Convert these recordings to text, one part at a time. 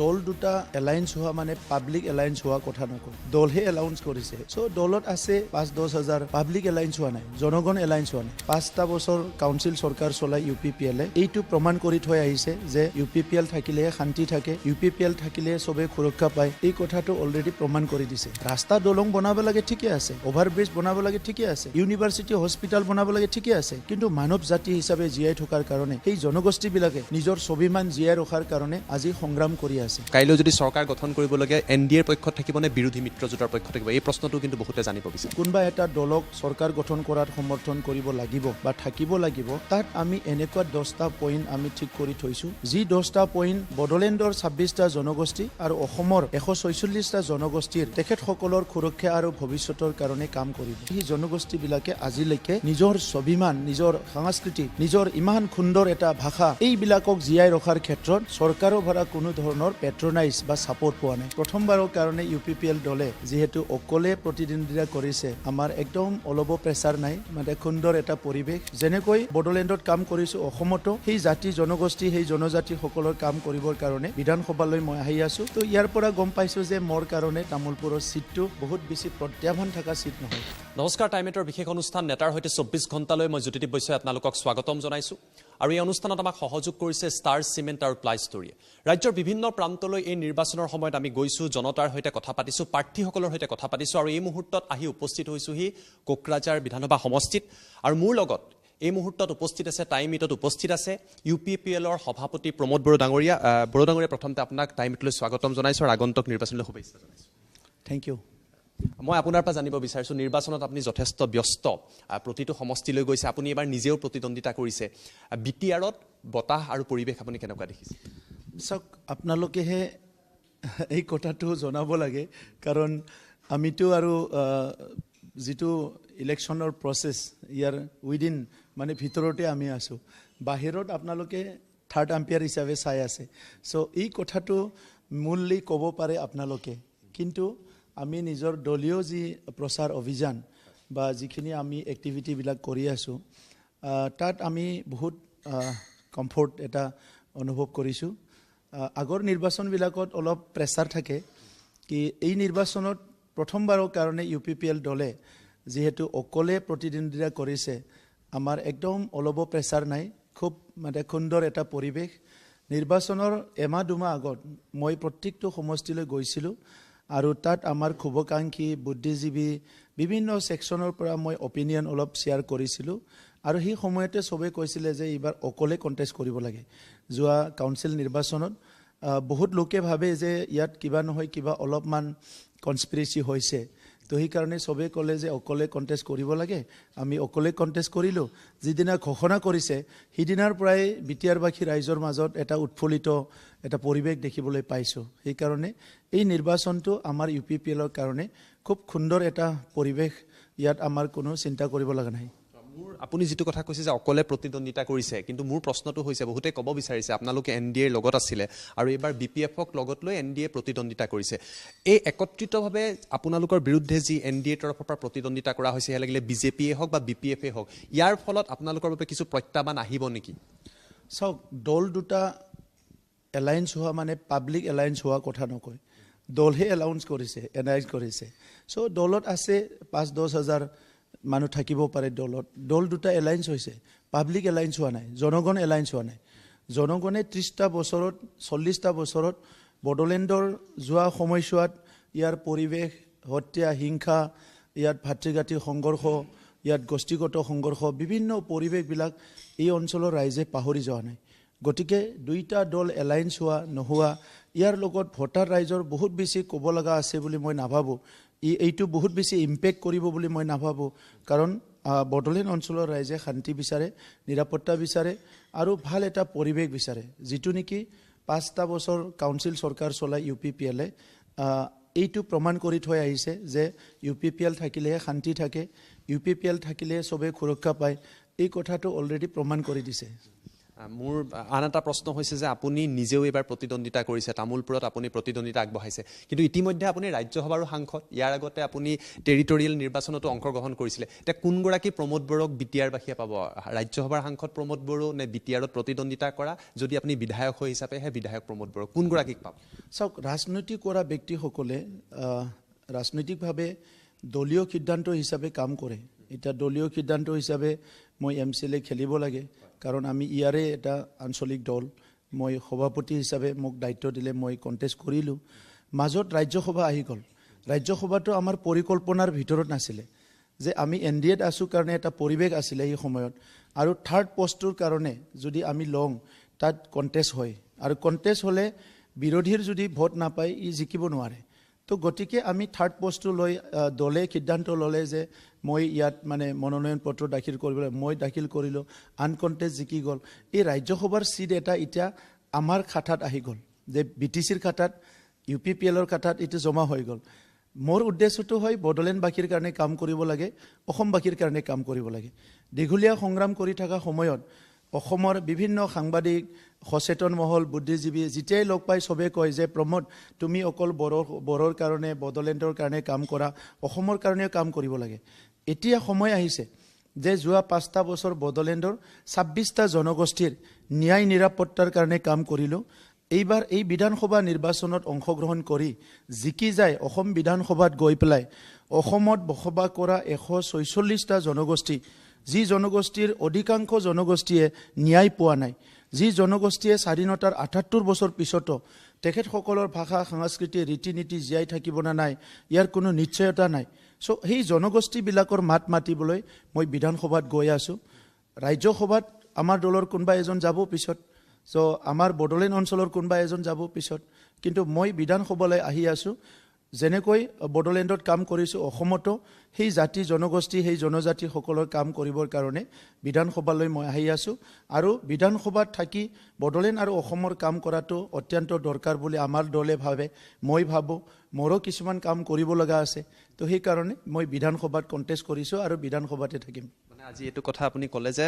দল দুটা এলায়েন্স হোৱা মানে পাব্লিক এলায়েন্স হোৱা কথা নকয়, দলহে এলাউন্স কৰিছে। চ' দলত আছে 5-10 হাজাৰ, পাব্লিক এলায়েন্স হোৱা নাই, জনগণ এলায়েন্স হোৱা নাই। 5টা বছৰ কাউন্সিল চৰকাৰ চলাই UPPL এইটো প্ৰমাণ কৰি থৈ আহিছে যে UPPL থাকিলেহে শান্তি থাকে, UPPL থাকিলে চবে সুৰক্ষা পায়। এই কথাটো অলৰেডি প্ৰমাণ কৰি দিছে। ৰাস্তা দলং বনাব লাগে ঠিকে আছে, অভাৰব্ৰিজ বনাব লাগে ঠিকে আছে, ইউনিভাৰ্চিটি হস্পিটেল বনাব লাগে ঠিকে আছে, কিন্তু মানৱ জাতি হিচাপে জীয়াই থকাৰ কাৰণে সেই জনগোষ্ঠীবিলাকে নিজৰ স্বাভিমান জীয়াই ৰখাৰ কাৰণে আজি সংগ্ৰাম কৰি আছে। কাইলৈ যদি চৰকাৰ গঠন কৰিবলগীয়া NDAৰ পক্ষত থাকিব নে বিৰোধী মিত্ৰজোঁটৰ পক্ষত থাকিব, এই প্ৰশ্নটো কিন্তু বহুতে জানিব বিচাৰে। কোনোবা এটা দলক চৰকাৰ গঠন কৰাত সমৰ্থন কৰিব লাগিব বা থাকিব লাগিব, তাত আমি এনেকুৱা 10টা পইণ্ট আমি ঠিক কৰি থৈছোঁ, যি 10টা পইণ্ট বড়োলেণ্ডৰ 26টা জনগোষ্ঠী আৰু অসমৰ 146টা জনগোষ্ঠীৰ তেখেতসকলৰ সুৰক্ষা আৰু ভৱিষ্যতৰ কাৰণে কাম কৰিব। সেই জনগোষ্ঠীবিলাকে আজিলৈকে নিজৰ স্বাভিমান, নিজৰ সংস্কৃতি, নিজৰ ইমান সুন্দৰ এটা ভাষা, এইবিলাকক জীয়াই ৰখাৰ ক্ষেত্ৰত চৰকাৰৰ পৰা কোনো ধৰণৰ পেট্ৰনাইজ বা ছাপোৰ্ট পোৱা নাই। প্ৰথমবাৰৰ কাৰণে UPPL দলে যিহেতু অকলে প্ৰতিদ্বন্দ্বিতা কৰিছে, আমাৰ একদম অলপো প্ৰেছাৰ নাই, মানে সুন্দৰ এটা পৰিৱেশ। যেনেকৈ বড়োলেণ্ডত কাম কৰিছোঁ, অসমতো সেই জাতি জনগোষ্ঠী, সেই জনজাতিসকলৰ কাম কৰিবৰ কাৰণে বিধানসভালৈ মই আহি আছোঁ। তো ইয়াৰ পৰা গম পাইছোঁ যে মোৰ কাৰণে তামোলপুৰৰ ছিটটো বহুত বেছি প্ৰত্যাহ্বান থকা ছিট নহয়। নমস্কাৰ, টাইম এটৰ বিশেষ অনুষ্ঠান নেতাৰ সৈতে 24 ঘণ্টালৈ মই জ্যোতিদীপ বৈশ্যই আপোনালোকক স্বাগতম জনাইছোঁ। আৰু এই অনুষ্ঠানত আমাক সহযোগ কৰিছে ষ্টাৰ চিমেণ্ট আৰু প্লাই ষ্টৰীয়ে। ৰাজ্যৰ বিভিন্ন প্ৰান্তলৈ এই নিৰ্বাচনৰ সময়ত আমি গৈছোঁ, জনতাৰ সৈতে কথা পাতিছোঁ, প্ৰাৰ্থীসকলৰ সৈতে কথা পাতিছোঁ, আৰু এই মুহূৰ্তত আহি উপস্থিত হৈছোঁহি কোকৰাঝাৰ বিধানসভা সমষ্টিত। আৰু মোৰ লগত এই মুহূৰ্তত উপস্থিত আছে, টাইম ইটত উপস্থিত আছে UPPLৰ সভাপতি প্ৰমোদ বড়ো ডাঙৰীয়া। বড়ো ডাঙৰীয়া, প্ৰথমতে আপোনাক টাইম ইটলৈ স্বাগতম জনাইছোঁ আৰু আগন্তুক নিৰ্বাচনলৈ শুভেচ্ছা জনাইছোঁ। Thank you. মই আপোনাৰ পৰা জানিব বিচাৰিছোঁ, নিৰ্বাচনত আপুনি যথেষ্ট ব্যস্ত, প্ৰতিটো সমষ্টিলৈ গৈছে, আপুনি এবাৰ নিজেও প্ৰতিদ্বন্দ্বিতা কৰিছে। BTRত বতাহ আৰু পৰিৱেশ আপুনি কেনেকুৱা দেখিছে? চাওক, আপোনালোকেহে এই কথাটো জনাব লাগে, কাৰণ আমিতো আৰু যিটো ইলেকশ্যনৰ প্ৰচেছ ইয়াৰ উইদিন মানে ভিতৰতে আমি আছোঁ, বাহিৰত আপোনালোকে থাৰ্ড আম্পায়াৰ হিচাপে চাই আছে। চ' এই কথাটো মূললি ক'ব পাৰে আপোনালোকে, কিন্তু আমি নিজৰ দলীয় যি প্ৰচাৰ অভিযান বা যিখিনি আমি এক্টিভিটিবিলাক কৰি আছোঁ, তাত আমি বহুত কমফৰ্ট এটা অনুভৱ কৰিছোঁ। আগৰ নিৰ্বাচনবিলাকত অলপ প্ৰেছাৰ থাকে, কি এই নিৰ্বাচনত প্ৰথমবাৰৰ কাৰণে UPPL দলে যিহেতু অকলে প্ৰতিদ্বন্দ্বিতা কৰিছে, আমাৰ একদম অলপো প্ৰেছাৰ নাই, খুব মানে সুন্দৰ এটা পৰিৱেশ। নিৰ্বাচনৰ এমাহ দুমাহ আগত মই প্ৰত্যেকটো সমষ্টিলৈ গৈছিলোঁ, আৰু তাত আমাৰ শুভাকাংক্ষী, বুদ্ধিজীৱী, বিভিন্ন ছেকশ্যনৰ পৰা মই অপিনিয়ন অলপ শ্বেয়াৰ কৰিছিলোঁ, আৰু সেই সময়তে চবেই কৈছিলে যে এইবাৰ অকলে কণ্টেষ্ট কৰিব লাগে। যোৱা কাউন্সিল নিৰ্বাচনত বহুত লোকে ভাবে যে ইয়াত কিবা নহয় কিবা অলপমান কনস্পিৰেচি হৈছে, তো সেইকাৰণে চবেই ক'লে যে অকলে কণ্টেষ্ট কৰিব লাগে। আমি অকলে কণ্টেষ্ট কৰিলোঁ। যিদিনা ঘোষণা কৰিছে সিদিনাৰ পৰাই BTRবাসী ৰাইজৰ মাজত এটা উৎফুল্লিত এটা পৰিৱেশ দেখিবলৈ পাইছোঁ। সেইকাৰণে এই নিৰ্বাচনটো আমাৰ UPPLৰ কাৰণে খুব সুন্দৰ এটা পৰিৱেশ, ইয়াত আমাৰ কোনো চিন্তা কৰিব লগা নাই। আপুনি যিটো কথা কৈছে যে অকলে প্ৰতিদ্বন্দ্বিতা কৰিছে, কিন্তু মোৰ প্ৰশ্নটো হৈছে, বহুতে ক'ব বিচাৰিছে আপোনালোকে NDAৰ লগত আছিলে আৰু এইবাৰ BPFক লগত লৈ NDA প্ৰতিদ্বন্দ্বিতা কৰিছে। এই একত্ৰিতভাৱে আপোনালোকৰ বিৰুদ্ধে যি NDAৰ তৰফৰ পৰা প্ৰতিদ্বন্দ্বিতা কৰা হৈছে, সেয়া লাগিলে BJPয়ে হওক বা BPFয়ে হওক, ইয়াৰ ফলত আপোনালোকৰ বাবে কিছু প্ৰত্যাহ্বান আহিব নেকি? চাওক, দল দুটা এলায়েন্স হোৱা মানে পাব্লিক এলায়েন্স হোৱা কথা নকয়, দলহে এলাউন্স কৰিছে, এনাউন্স কৰিছে। চ' দলত আছে 5-10 হাজাৰ মানুহ থাকিব পাৰে দলত। দল দুটা এলায়েন্স হৈছে, পাব্লিক এলায়েন্স হোৱা নাই, জনগণ এলায়েন্স হোৱা নাই। জনগণে 30টা বছৰত 40টা বছৰত বড়োলেণ্ডৰ যোৱা সময়ছোৱাত ইয়াৰ পৰিৱেশ, হত্যা, হিংসা, ইয়াত ভাতৃঘাতী সংঘৰ্ষ, ইয়াত গোষ্ঠীগত সংঘৰ্ষ, বিভিন্ন পৰিৱেশবিলাক এই অঞ্চলৰ ৰাইজে পাহৰি যোৱা নাই। গতিকে দুইটা দল এলায়েন্স হোৱা নোহোৱা, ইয়াৰ লগত ভোটাৰ ৰাইজৰ বহুত বেছি ক'ব লগা আছে বুলি মই নাভাবোঁ। এইটো বহুত বেছি ইম্পেক্ট কৰিব বুলি মই নাভাবোঁ, কাৰণ বড়োলেণ্ড অঞ্চলৰ ৰাইজে শান্তি বিচাৰে, নিৰাপত্তা বিচাৰে আৰু ভাল এটা পৰিৱেশ বিচাৰে, যিটো নেকি 5টা বছৰ কাউন্সিল চৰকাৰ চলাই UPPLে এইটো প্ৰমাণ কৰি থৈ আহিছে যে UPPL থাকিলেহে শান্তি থাকে, UPPL থাকিলে চবে সুৰক্ষা পায়। এই কথাটো অলৰেডি প্ৰমাণ কৰি দিছে। মোৰ আন এটা প্ৰশ্ন হৈছে যে আপুনি নিজেও এইবাৰ প্ৰতিদ্বন্দ্বিতা কৰিছে, তামোলপুৰত আপুনি প্ৰতিদ্বন্দ্বিতা আগবঢ়াইছে, কিন্তু ইতিমধ্যে আপুনি ৰাজ্যসভাৰো সাংসদ, ইয়াৰ আগতে আপুনি টেৰিটৰিয়েল নিৰ্বাচনতো অংশগ্ৰহণ কৰিছিলে। এতিয়া কোনগৰাকী প্ৰমোদ বড়োক BTRবাসীয়ে পাব? ৰাজ্যসভাৰ সাংসদ প্ৰমোদ বড়ো নে BTRত প্ৰতিদ্বন্দ্বিতা কৰা, যদি আপুনি বিধায়ক হৈ হিচাপেহে বিধায়ক প্ৰমোদ বড়ো, কোনগৰাকীক পাব? চাওক ৰাজনৈতিক কৰা ব্যক্তিসকলে ৰাজনৈতিকভাৱে দলীয় সিদ্ধান্ত হিচাপে কাম কৰে এতিয়া দলীয় সিদ্ধান্ত হিচাপে মই MCLA খেলিব লাগে কাৰণ আমি ইয়াৰে এটা আঞ্চলিক দল মই সভাপতি হিচাপে মোক দায়িত্ব দিলে মই কণ্টেষ্ট কৰিলোঁ মাজত ৰাজ্যসভা আহি গ'ল ৰাজ্যসভাটো আমাৰ পৰিকল্পনাৰ ভিতৰত নাছিলে যে আমি NDAত আছোঁ কাৰণে এটা পৰিৱেশ আছিলে এই সময়ত আৰু থাৰ্ড পোষ্টটোৰ কাৰণে যদি আমি লওঁ তাত কণ্টেষ্ট হয় আৰু কণ্টেষ্ট হ'লে বিৰোধীৰ যদি ভোট নাপায় ই জিকিব নোৱাৰে তো গতিকে আমি থাৰ্ড পোষ্টটো লৈ দলে সিদ্ধান্ত ল'লে যে মই ইয়াত মানে মনোনয়ন পত্ৰ দাখিল কৰিবলৈ মই দাখিল কৰিলোঁ আনকণ্টেষ্ট জিকি গ'ল এই ৰাজ্যসভাৰ চিট এটা এতিয়া আমাৰ খাতাত আহি গ'ল যে BTCৰ খাতাত UPPLৰ খাতাত এইটো জমা হৈ গ'ল মোৰ উদ্দেশ্যটো হয় বড়োলেণ্ডবাসীৰ কাৰণে কাম কৰিব লাগে অসমবাসীৰ কাৰণে কাম কৰিব লাগে দীঘলীয়া সংগ্ৰাম কৰি থকা সময়ত অসমৰ বিভিন্ন সাংবাদিক সচেতন মহল বুদ্ধিজীৱী যেতিয়াই লগ পাই সবে কয় যে প্ৰমোদ তুমি অকল বড়োৰ কাৰণে বড়োলেণ্ডৰ কাৰণে কাম কৰা অসমৰ কাৰণেও কাম কৰিব লাগে এতিয়া সময় আহিছে যে যোৱা 5টা বছৰ বড়োলেণ্ডৰ 26টা জনগোষ্ঠীৰ ন্যায় নিৰাপত্তাৰ কাৰণে কাম কৰিলোঁ এইবাৰ এই বিধানসভা নিৰ্বাচনত অংশগ্ৰহণ কৰি জিকি যায় অসম বিধানসভাত গৈ পেলাই অসমত বসবাস কৰা 146টা জনগোষ্ঠী যি জনগোষ্ঠীৰ অধিকাংশ জনগোষ্ঠীয়ে ন্যায় পোৱা নাই যি জনগোষ্ঠীয়ে স্বাধীনতাৰ 78 বছৰ পিছতো তেখেতসকলৰ ভাষা সংস্কৃতি ৰীতি নীতি জীয়াই থাকিব না নাই ইয়াৰ কোনো নিশ্চয়তা নাই সো সেই জনগোষ্ঠীবিলাকৰ মাত মাতিবলৈ মই বিধানসভাত গৈ আছোঁ ৰাজ্যসভাত আমাৰ দলৰ কোনোবা এজন যাব পিছত সো আমাৰ বড়োলেণ্ড অঞ্চলৰ কোনোবা এজন যাব পিছত কিন্তু মই বিধানসভালৈ আহি আছোঁ যেনেকৈ বড়োলেণ্ডত কাম কৰিছোঁ অসমতো সেই জাতি জনগোষ্ঠী সেই জনজাতিসকলৰ কাম কৰিবৰ কাৰণে বিধানসভালৈ মই আহি আছোঁ আৰু বিধানসভাত থাকি বড়োলেণ্ড আৰু অসমৰ কাম কৰাটো অত্যন্ত দৰকাৰ বুলি আমাৰ দলে ভাবে মই ভাবোঁ মোৰো কিছুমান কাম কৰিব লগা আছে তো সেইকাৰণে মই বিধানসভাত কণ্টেষ্ট কৰিছোঁ আৰু বিধানসভাতে থাকিম মানে আজি এইটো কথা আপুনি ক'লে যে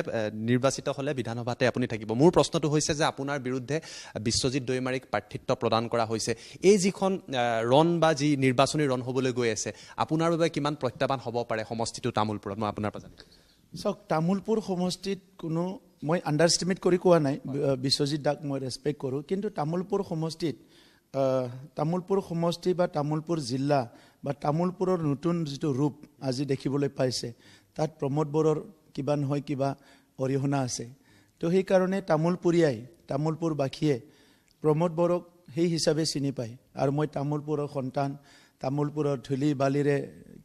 নিৰ্বাচিত হ'লে বিধানসভাতে আপুনি থাকিব মোৰ প্ৰশ্নটো হৈছে যে আপোনাৰ বিৰুদ্ধে বিশ্বজিৎ দৈমাৰীক প্ৰাৰ্থিত্ব প্ৰদান কৰা হৈছে এই যিখন ৰণ বা যি নিৰ্বাচনী ৰণ হ'বলৈ গৈ আছে আপোনাৰ বাবে কিমান প্ৰত্যাহ্বান হ'ব পাৰে সমষ্টিটো তামোলপুৰত মই আপোনাৰ পৰা জানিম চাওক তামোলপুৰ সমষ্টিত কোনো মই আণ্ডাৰষ্টিমেট কৰি কোৱা নাই বিশ্বজিৎ দাক মই ৰেছপেক্ট কৰোঁ কিন্তু তামোলপুৰ সমষ্টিত তামোলপুৰ সমষ্টি বা তামোলপুৰ জিলা বা তামোলপুৰৰ নতুন যিটো ৰূপ আজি দেখিবলৈ পাইছে তাত প্ৰমোদ বড়োৰ কিবা নহয় কিবা অৰিহণা আছে তো সেইকাৰণে তামোলপুৰবাসীয়ে প্ৰমোদ বড়োক সেই হিচাপে চিনি পায় আৰু মই তামোলপুৰৰ সন্তান তামোলপুৰৰ ধূলি বালিৰে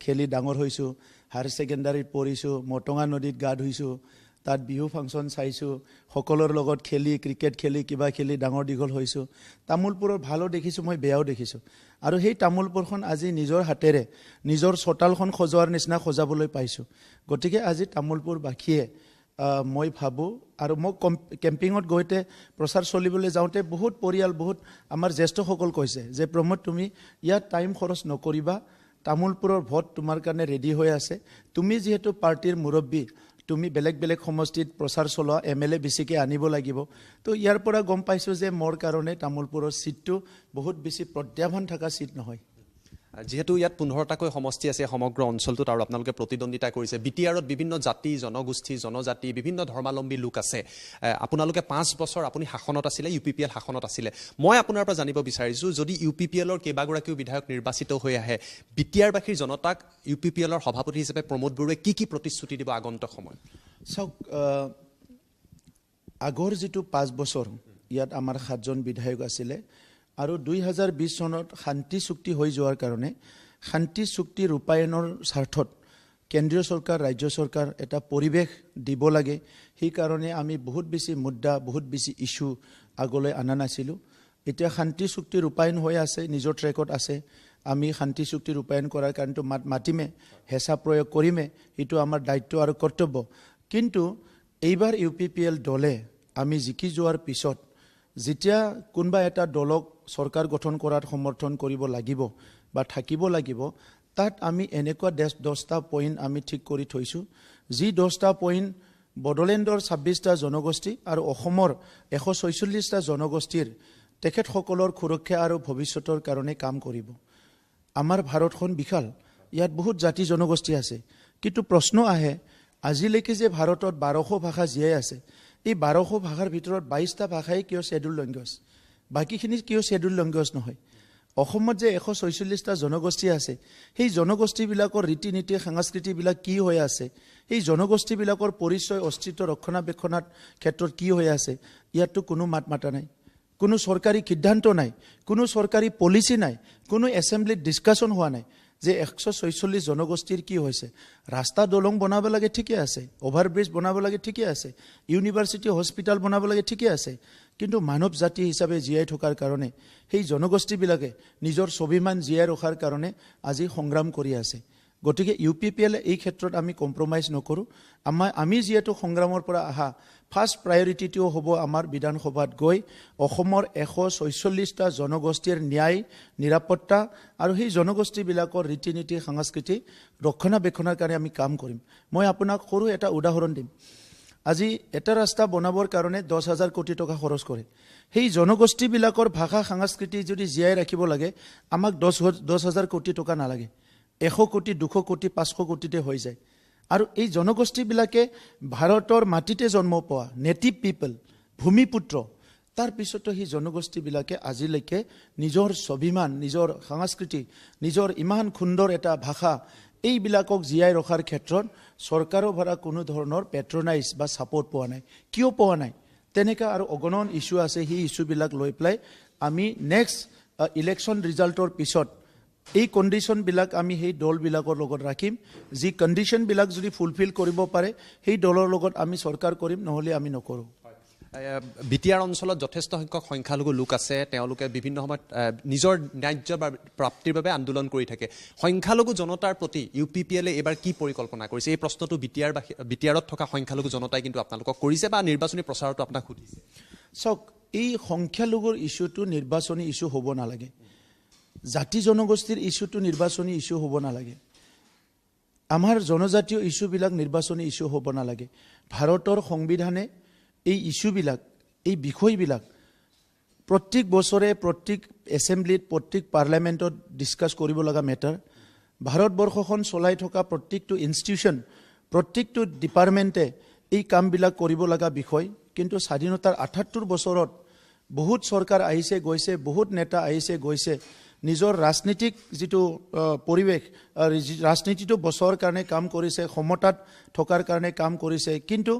খেলি ডাঙৰ হৈছোঁ হায়াৰ ছেকেণ্ডাৰীত পঢ়িছোঁ মটঙা নদীত গা ধুইছোঁ তাত বিহু ফাংচন চাইছোঁ সকলোৰ লগত খেলি ক্ৰিকেট খেলি কিবা খেলি ডাঙৰ দীঘল হৈছোঁ তামোলপুৰৰ ভালো দেখিছোঁ মই বেয়াও দেখিছোঁ আৰু সেই তামোলপুৰখন আজি নিজৰ হাতেৰে নিজৰ চোতালখন সজোৱাৰ নিচিনা সজাবলৈ পাইছোঁ গতিকে আজি তামোলপুৰবাসীয়ে মই ভাবোঁ আৰু মোক কেম্পিঙত গৈতে প্ৰচাৰ চলিবলৈ যাওঁতে বহুত পৰিয়াল বহুত আমাৰ জ্যেষ্ঠসকল কৈছে যে প্ৰমোদ তুমি ইয়াত টাইম খৰচ নকৰিবা তামোলপুৰৰ ভোট তোমাৰ কাৰণে ৰেডি হৈ আছে তুমি যিহেতু পাৰ্টিৰ মুৰব্বী তুমি বেলেগ বেলেগ সমষ্টিত প্ৰচাৰ চলোৱা MLA বেছিকৈ আনিব লাগিব তো ইয়াৰ পৰা গম পাইছোঁ যে মোৰ কাৰণে তামোলপুৰৰ চিটটো বহুত বেছি প্ৰত্যাহ্বান থকা চিট নহয় যেহেতু ইয়াত 15টাকৈ সমষ্টি আছে সমগ্ৰ অঞ্চলটোত আৰু আপোনালোকে প্ৰতিদ্বন্দ্বিতা কৰিছে BTRত বিভিন্ন জাতি জনগোষ্ঠী জনজাতি বিভিন্ন ধৰ্মাৱলম্বী লোক আছে আপোনালোকে 5 বছৰ আপুনি শাসনত আছিলে UPPL শাসনত আছিলে মই আপোনাৰ পৰা জানিব বিচাৰিছোঁ যদি UPPLৰ কেইবাগৰাকীও বিধায়ক নিৰ্বাচিত হৈ আহে BTRবাসীৰ জনতাক UPPLৰ সভাপতি হিচাপে প্ৰমোদ বড়োৱে কি প্ৰতিশ্ৰুতি দিব আগন্তুক সময়ত চাওক আগৰ যিটো 5 বছৰ ইয়াত আমাৰ 7জন বিধায়ক আছিলে আৰু 2020 চনত শান্তি চুক্তি হৈ যোৱাৰ কাৰণে শান্তি চুক্তি ৰূপায়ণৰ স্বাৰ্থত কেন্দ্ৰীয় চৰকাৰ ৰাজ্য চৰকাৰ এটা পৰিৱেশ দিব লাগে সেইকাৰণে আমি বহুত বেছি মুদ্দা বহুত বেছি ইস্যু আগলৈ আনা নাছিলোঁ এতিয়া শান্তি চুক্তি ৰূপায়ণ হৈ আছে নিজৰ ট্ৰেকত আছে আমি শান্তি চুক্তি ৰূপায়ণ কৰাৰ কাৰণেতো মাতিমে হেঁচা প্ৰয়োগ কৰিমে এইটো আমাৰ দায়িত্ব আৰু কৰ্তব্য কিন্তু এইবাৰ UPPL দলে আমি জিকি যোৱাৰ পিছত যেতিয়া কোনোবা এটা দলক চৰকাৰ গঠন কৰাত সমৰ্থন কৰিব লাগিব বা থাকিব লাগিব তাত আমি এনেকুৱা 10টা পইণ্ট আমি ঠিক কৰি থৈছোঁ যি 10টা পইণ্ট বড়োলেণ্ডৰ 26টা জনগোষ্ঠী আৰু অসমৰ 146টা জনগোষ্ঠীৰ তেখেতসকলৰ সুৰক্ষা আৰু ভৱিষ্যতৰ কাৰণে কাম কৰিব আমাৰ ভাৰতখন বিশাল ইয়াত বহুত জাতি জনগোষ্ঠী আছে কিন্তু প্ৰশ্ন আহে আজিলৈকে যে ভাৰতত 1200 ভাষা জীয়াই আছে এই 1200 ভাষাৰ ভিতৰত 22টা ভাষাই কিয় শ্বেডিউল লেংগুৱেজ বাকীখিনি কিয় শ্বেডিউল লেংগুৱেজ নহয় অসমত যে 146টা জনগোষ্ঠী আছে সেই জনগোষ্ঠীবিলাকৰ ৰীতি নীতি সাংস্কৃতিবিলাক কি হৈ আছে সেই জনগোষ্ঠীবিলাকৰ পৰিচয় অস্তিত্ব ৰক্ষণাবেক্ষণৰ ক্ষেত্ৰত কি হৈ আছে ইয়াততো কোনো মাত মাতা নাই কোনো চৰকাৰী সিদ্ধান্ত নাই কোনো চৰকাৰী পলিচি নাই কোনো এছেম্বলিত ডিছকাশ্যন হোৱা নাই যে 146 জনগোষ্ঠীৰ কি হৈছে ৰাস্তা দলং বনাব লাগে ঠিকই আছে অভাৰব্ৰিজ বনাব লাগে ঠিকই আছে ইউনিভাৰ্চিটি হস্পিটাল বনাব লাগে ঠিকই আছে কিন্তু মানৱ জাতি হিচাপে জীয়াই থকাৰ কাৰণে সেই জনগোষ্ঠীবিলাকে নিজৰ স্বাভিমান জীয়াই ৰখাৰ কাৰণে আজি সংগ্ৰাম কৰি আছে গতিকে UPPL এই ক্ষেত্ৰত আমি কম্প্ৰমাইজ নকৰোঁ আমি যিহেতু সংগ্ৰামৰ পৰা আহা ফাৰ্ষ্ট প্ৰায়ৰিটিটো হ'ব আমাৰ বিধানসভাত গৈ অসমৰ 146টা জনগোষ্ঠীৰ ন্যায় নিৰাপত্তা আৰু সেই জনগোষ্ঠীবিলাকৰ ৰীতি নীতি সাংস্কৃতিক ৰক্ষণাবেক্ষণৰ কাৰণে আমি কাম কৰিম মই আপোনাক সৰু এটা উদাহৰণ দিম আজি এটা ৰাস্তা বনাবৰ কাৰণে 10,000 কোটি টকা খৰচ কৰে সেই জনগোষ্ঠীবিলাকৰ ভাষা সাংস্কৃতি যদি জীয়াই ৰাখিব লাগে আমাক 10,000 কোটি টকা নালাগে 100 কোটি 200 কোটি 500 কোটিতে হৈ যায় আৰু এই জনগোষ্ঠীবিলাকে ভাৰতৰ মাটিতে জন্ম পোৱা নেটিভ পিপল ভূমিপুত্ৰ তাৰ পিছতো সেই জনগোষ্ঠীবিলাকে আজিলৈকে নিজৰ স্বাভিমান নিজৰ সংস্কৃতি নিজৰ ইমান সুন্দৰ এটা ভাষা এইবিলাকক জীয়াই ৰখাৰ ক্ষেত্ৰত চৰকাৰৰ পৰা কোনো ধৰণৰ পেট্ৰনাইজ বা ছাপোৰ্ট পোৱা নাই কিয় পোৱা নাই তেনেকা আৰু অগণন ইস্যু আছে সেই ইস্যুবিলাক লৈ পেলাই আমি নেক্সট ইলেকশ্যন ৰিজাল্টৰ পিছত এই কণ্ডিশ্যনবিলাক আমি সেই দলবিলাকৰ লগত ৰাখিম যি কণ্ডিশ্যনবিলাক যদি ফুলফিল কৰিব পাৰে সেই দলৰ লগত আমি চৰকাৰ কৰিম নহ'লে আমি নকৰোঁ বিটিআৰ অঞ্চলত যথেষ্ট সংখ্যক সংখ্যালঘু লোক আছে তেওঁলোকে বিভিন্ন সময়ত নিজৰ ন্যায্য প্ৰাপ্তিৰ বাবে আন্দোলন কৰি থাকে সংখ্যালঘু জনতাৰ প্ৰতি UPPL এইবাৰ কি পৰিকল্পনা কৰিছে এই প্ৰশ্নটো বিটিআৰত থকা সংখ্যালঘু জনতাই কিন্তু আপোনালোকক কৰিছে বা নিৰ্বাচনী প্ৰচাৰতো আপোনাক সুধিছে চাওক এই সংখ্যালঘুৰ ইস্যুটো নিৰ্বাচনী ইস্যু হ'ব নালাগে জাতি জনগোষ্ঠীৰ ইস্যুটো নিৰ্বাচনী ইস্যু হ'ব নালাগে আমাৰ জনজাতীয় ইস্যুবিলাক নিৰ্বাচনী ইস্যু হ'ব নালাগে ভাৰতৰ সংবিধানে এই ইস্যুবিলাক এই বিষয়বিলাক প্ৰত্যেক বছৰে প্ৰত্যেক এছেম্বলিত প্ৰত্যেক পাৰ্লামেণ্টত ডিছকাছ কৰিব লগা মেটাৰ ভাৰতবৰ্ষখন চলাই থকা প্ৰত্যেকটো ইনষ্টিটিউশ্যন প্ৰত্যেকটো ডিপাৰ্টমেণ্টে এই কামবিলাক কৰিব লগা বিষয় কিন্তু স্বাধীনতাৰ 78 বছৰত বহুত চৰকাৰ আহিছে গৈছে বহুত নেতা আহিছে গৈছে নিজৰ ৰাজনীতিক যিটো পৰিৱেশ ৰাজনীতিটো বছৰৰ কাৰণে কাম কৰিছে সমতাত থকাৰ কাৰণে কাম কৰিছে কিন্তু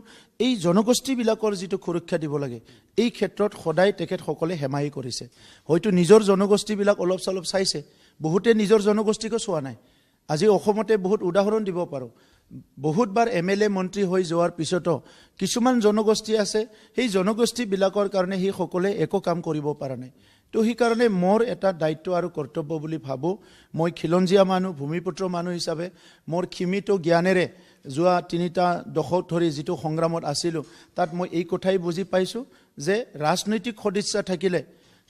এই জনগোষ্ঠীবিলাকৰ যিটো সুৰক্ষা দিব লাগে এই ক্ষেত্ৰত সদায় তেখেতসকলে হেমাহি কৰিছে হয়তো নিজৰ জনগোষ্ঠীবিলাক অলপ চলপ চাইছে বহুতে নিজৰ জনগোষ্ঠীকো চোৱা নাই আজি অসমতে বহুত উদাহৰণ দিব পাৰোঁ বহুতবাৰ MLA মন্ত্ৰী হৈ যোৱাৰ পিছতো কিছুমান জনগোষ্ঠী আছে সেই জনগোষ্ঠীবিলাকৰ কাৰণে সেই সকলে একো কাম কৰিব পৰা নাই তো সেইকাৰণে মোৰ এটা দায়িত্ব আৰু কৰ্তব্য বুলি ভাবোঁ মই খিলঞ্জীয়া মানুহ ভূমিপুত্ৰ মানুহ হিচাপে মোৰ সীমিত জ্ঞানেৰে যোৱা 3টা দশক ধৰি যিটো সংগ্ৰামত আছিলোঁ তাত মই এই কথাই বুজি পাইছোঁ যে ৰাজনৈতিক সদিচ্ছা থাকিলে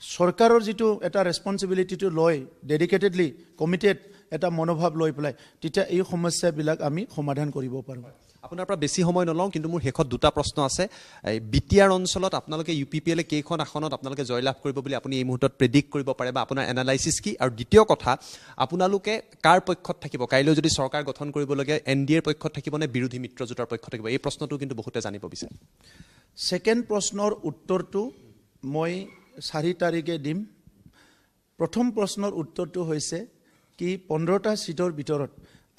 চৰকাৰৰ যিটো এটা ৰেছপঞ্চিবিলিটিটো লয় ডেডিকেটেডলি কমিটেড এটা মনোভাৱ লৈ পেলাই তেতিয়া এই সমস্যাবিলাক আমি সমাধান কৰিব পাৰোঁ আপোনাৰ পৰা বেছি সময় নলওঁ কিন্তু মোৰ শেষত দুটা প্ৰশ্ন আছে বিটিআৰ অঞ্চলত আপোনালোকে UPPL কেইখন আসনত আপোনালোকে জয়লাভ কৰিব বুলি আপুনি এই মুহূৰ্তত প্ৰেডিক্ট কৰিব পাৰে বা আপোনাৰ এনালাইচিছ কি আৰু দ্বিতীয় কথা আপোনালোকে কাৰ পক্ষত থাকিব কাইলৈ যদি চৰকাৰ গঠন কৰিবলগীয়া NDAৰ পক্ষত থাকিব নে বিৰোধী মিত্ৰজোঁটৰ পক্ষত থাকিব এই প্ৰশ্নটো কিন্তু বহুতে জানিব বিচাৰে ছেকেণ্ড প্ৰশ্নৰ উত্তৰটো মই 4 তাৰিখে দিম প্ৰথম প্ৰশ্নৰ উত্তৰটো হৈছে কি 15টা সিটৰ ভিতৰত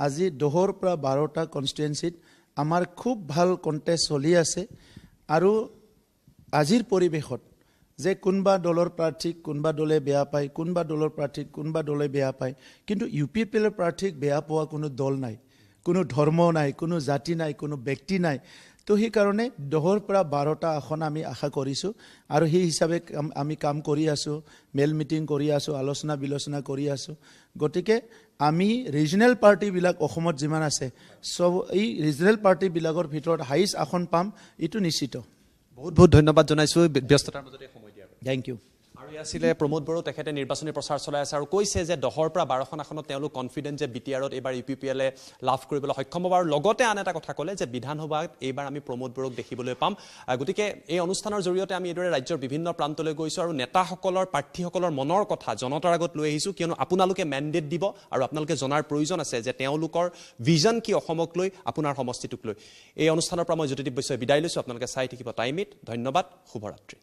আজি 10ৰ পৰা 12টা কনষ্টিটুৱেঞ্চিত আমাৰ খুব ভাল কণ্টেষ্ট চলি আছে আৰু আজিৰ পৰিৱেশত যে কোনবা দলৰ প্ৰাৰ্থীক কোনবা দলে বেয়া পায় কোনবা দলৰ প্ৰাৰ্থীক কোনবা দলে বেয়া পায় কিন্তু UPPL প্ৰাৰ্থীক বেয়া পোৱা কোনো দল নাই কোনো ধৰ্ম নাই কোনো জাতি নাই কোনো ব্যক্তি নাই তো সেইকাৰণে 10ৰ পৰা 12টা আসন আমি আশা কৰিছোঁ আৰু সেই হিচাপে আমি কাম কৰি আছোঁ মেল মিটিং কৰি আছোঁ আলোচনা বিলোচনা কৰি আছোঁ গতিকে আমি ৰিজনেল পাৰ্টিবিলাক অসমত যিমান আছে সব এই ৰিজনেল পাৰ্টিবিলাকৰ ভিতৰত হাইষ্ট আসন পাম এইটো নিশ্চিত বহুত বহুত ধন্যবাদ জনাইছোঁ ব্যস্ততাৰ মাজতে সময় দিয়াৰ বাবে থেংক ইউ আৰু এই আছিলে প্ৰমোদ বড়ো তেখেতে নিৰ্বাচনী প্ৰচাৰ চলাই আছে আৰু কৈছে যে 10ৰ পৰা 12খন আসনত তেওঁলোক কনফিডেণ্ট যে বিটিআৰত এইবাৰ UPPL লাভ কৰিবলৈ সক্ষম হ'ব আৰু লগতে আন এটা কথা ক'লে যে বিধানসভাত এইবাৰ আমি প্ৰমোদ বড়োক দেখিবলৈ পাম গতিকে এই অনুষ্ঠানৰ জৰিয়তে আমি এইদৰে ৰাজ্যৰ বিভিন্ন প্ৰান্তলৈ গৈছোঁ আৰু নেতাসকলৰ প্ৰাৰ্থীসকলৰ মনৰ কথা জনতাৰ আগত লৈ আহিছোঁ কিয়নো আপোনালোকে মেণ্ডেট দিব আৰু আপোনালোকে জনাৰ প্ৰয়োজন আছে যে তেওঁলোকৰ ভিজন কি অসমক লৈ আপোনাৰ সমষ্টিটোক লৈ এই অনুষ্ঠানৰ পৰা মই জ্যোতিদীপ বৈশ্যই বিদায় লৈছোঁ আপোনালোকে চাই থাকিব টাইম ইট ধন্যবাদ শুভৰাত্ৰি